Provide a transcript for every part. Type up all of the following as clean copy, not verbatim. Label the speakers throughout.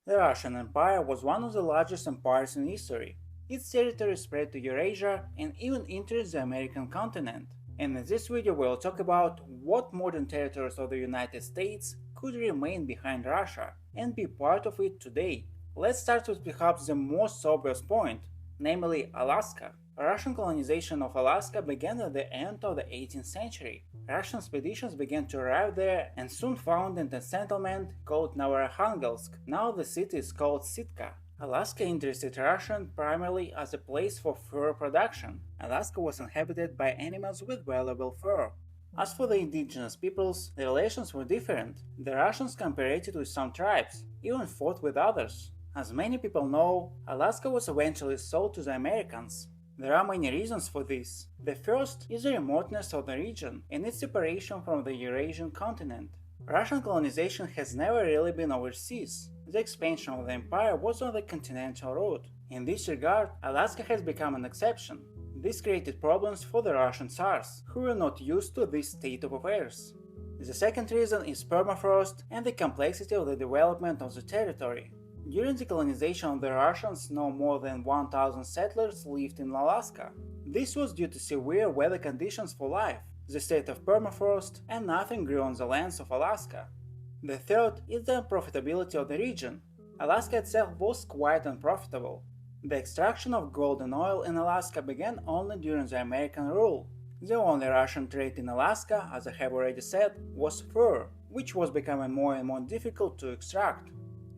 Speaker 1: The Russian Empire was one of the largest empires in history. Its territory spread to Eurasia and even entered the American continent. And in this video we'll talk about what modern territories of the United States could remain behind Russia and be part of it today. Let's start with perhaps the most obvious point, namely Alaska. Russian colonization of Alaska began at the end of the 18th century. Russian expeditions began to arrive there and soon founded a settlement called Novoarkhangelsk. Now the city is called Sitka. Alaska interested Russians primarily as a place for fur production. Alaska was inhabited by animals with valuable fur. As for the indigenous peoples, the relations were different. The Russians cooperated with some tribes, even fought with others. As many people know, Alaska was eventually sold to the Americans. There are many reasons for this. The first is the remoteness of the region and its separation from the Eurasian continent. Russian colonization has never really been overseas. The expansion of the empire was on the continental route. In this regard, Alaska has become an exception. This created problems for the Russian Tsars, who were not used to this state of affairs. The second reason is permafrost and the complexity of the development of the territory. During the colonization, the Russians no more than 1,000 settlers lived in Alaska. This was due to severe weather conditions for life, the state of permafrost, and nothing grew on the lands of Alaska. The third is the unprofitability of the region. Alaska itself was quite unprofitable. The extraction of gold and oil in Alaska began only during the American rule. The only Russian trade in Alaska, as I have already said, was fur, which was becoming more and more difficult to extract.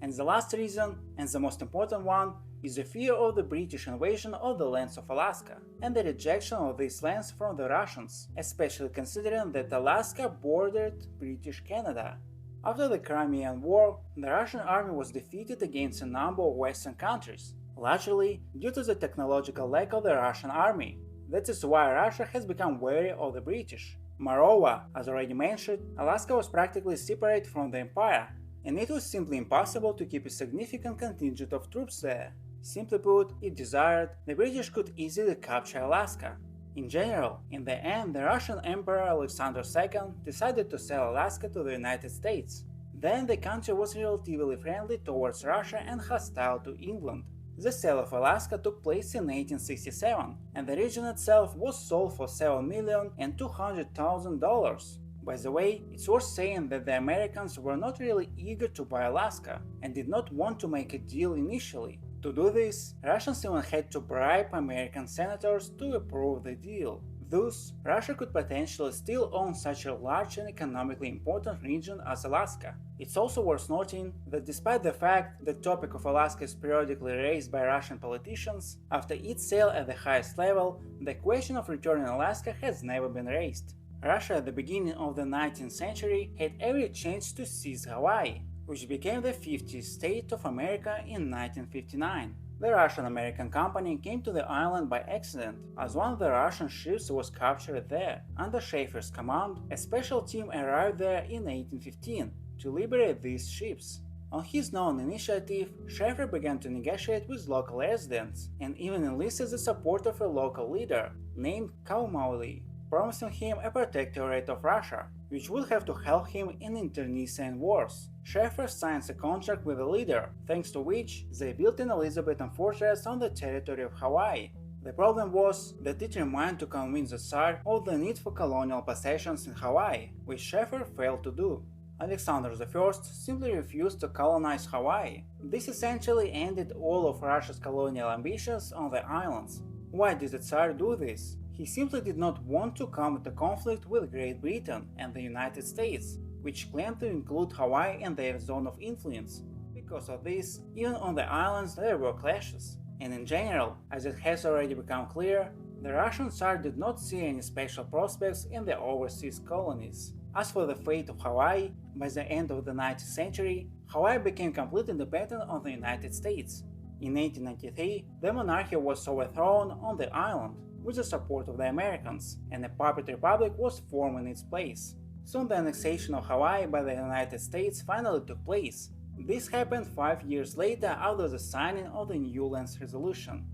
Speaker 1: And the last reason, and the most important one, is the fear of the British invasion of the lands of Alaska, and the rejection of these lands from the Russians, especially considering that Alaska bordered British Canada. After the Crimean War, the Russian army was defeated against a number of Western countries, largely due to the technological lack of the Russian army. That is why Russia has become wary of the British. Moreover, as already mentioned, Alaska was practically separate from the empire, and it was simply impossible to keep a significant contingent of troops there. Simply put, if desired, the British could easily capture Alaska. In general, in the end, the Russian Emperor Alexander II decided to sell Alaska to the United States. Then the country was relatively friendly towards Russia and hostile to England. The sale of Alaska took place in 1867, and the region itself was sold for $7,200,000. By the way, it's worth saying that the Americans were not really eager to buy Alaska and did not want to make a deal initially. To do this, Russians even had to bribe American senators to approve the deal. Thus, Russia could potentially still own such a large and economically important region as Alaska. It's also worth noting that despite the fact the topic of Alaska is periodically raised by Russian politicians, after its sale at the highest level, the question of returning Alaska has never been raised. Russia at the beginning of the 19th century had every chance to seize Hawaii, which became the 50th state of America in 1959. The Russian-American company came to the island by accident, as one of the Russian ships was captured there. Under Schaeffer's command, a special team arrived there in 1815 to liberate these ships. On his own initiative, Schaeffer began to negotiate with local residents and even enlisted the support of a local leader named Kaumauli, promising him a protectorate of Russia, which would have to help him in internecine wars. Schaeffer signs a contract with the leader, thanks to which they built an Elizabethan fortress on the territory of Hawaii. The problem was that it remained to convince the Tsar of the need for colonial possessions in Hawaii, which Schaeffer failed to do. Alexander I simply refused to colonize Hawaii. This essentially ended all of Russia's colonial ambitions on the islands. Why did the Tsar do this? He simply did not want to come into conflict with Great Britain and the United States, which claimed to include Hawaii in their zone of influence. Because of this, even on the islands there were clashes. And in general, as it has already become clear, the Russian Tsar did not see any special prospects in the overseas colonies. As for the fate of Hawaii, by the end of the 19th century, Hawaii became completely independent of the United States. In 1893, the monarchy was overthrown on the island, with the support of the Americans, and a puppet republic was formed in its place. Soon the annexation of Hawaii by the United States finally took place. This happened 5 years later after the signing of the New Lands Resolution.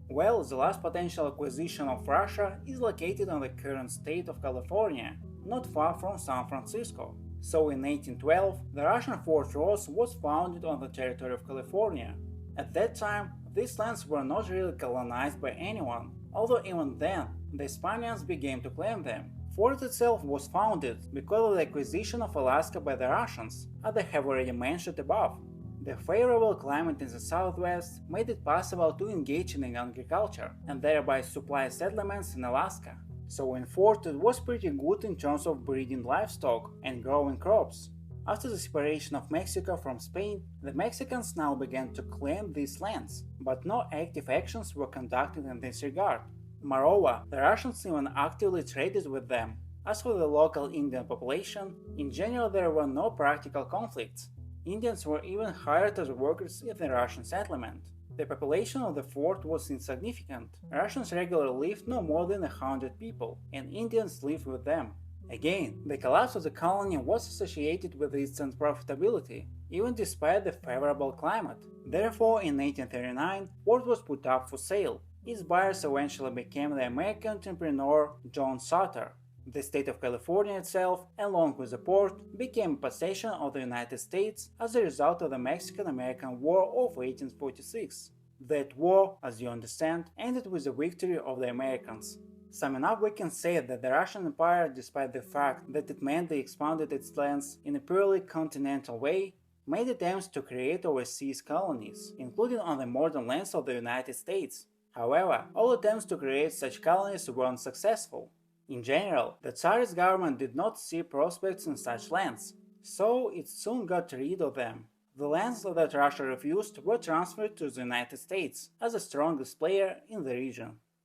Speaker 1: Well, the last potential acquisition of Russia is located in the current state of California, not far from San Francisco. So in 1812, the Russian Fort Ross was founded on the territory of California. At that time, these lands were not really colonized by anyone, although even then, the Spaniards began to claim them. Fort itself was founded because of the acquisition of Alaska by the Russians, as I have already mentioned above. The favorable climate in the southwest made it possible to engage in agriculture and thereby supply settlements in Alaska. So in Fort it was pretty good in terms of breeding livestock and growing crops. After the separation of Mexico from Spain, the Mexicans now began to claim these lands, but no active actions were conducted in this regard. Moreover, the Russians even actively traded with them. As for the local Indian population, in general there were no practical conflicts. Indians were even hired as workers in the Russian settlement. The population of the fort was insignificant. Russians regularly lived no more than 100 people, and Indians lived with them. Again, the collapse of the colony was associated with its unprofitability, even despite the favorable climate. Therefore, in 1839, Fort was put up for sale. Its buyers eventually became the American entrepreneur John Sutter. The state of California itself, along with the port, became a possession of the United States as a result of the Mexican-American War of 1846. That war, as you understand, ended with the victory of the Americans. Summing up, we can say that the Russian Empire, despite the fact that it mainly expanded its lands in a purely continental way, made attempts to create overseas colonies, including on the modern lands of the United States. However, all attempts to create such colonies were unsuccessful. In general, the Tsarist government did not see prospects in such lands, so it soon got rid of them. The lands that Russia refused were transferred to the United States as the strongest player in the region.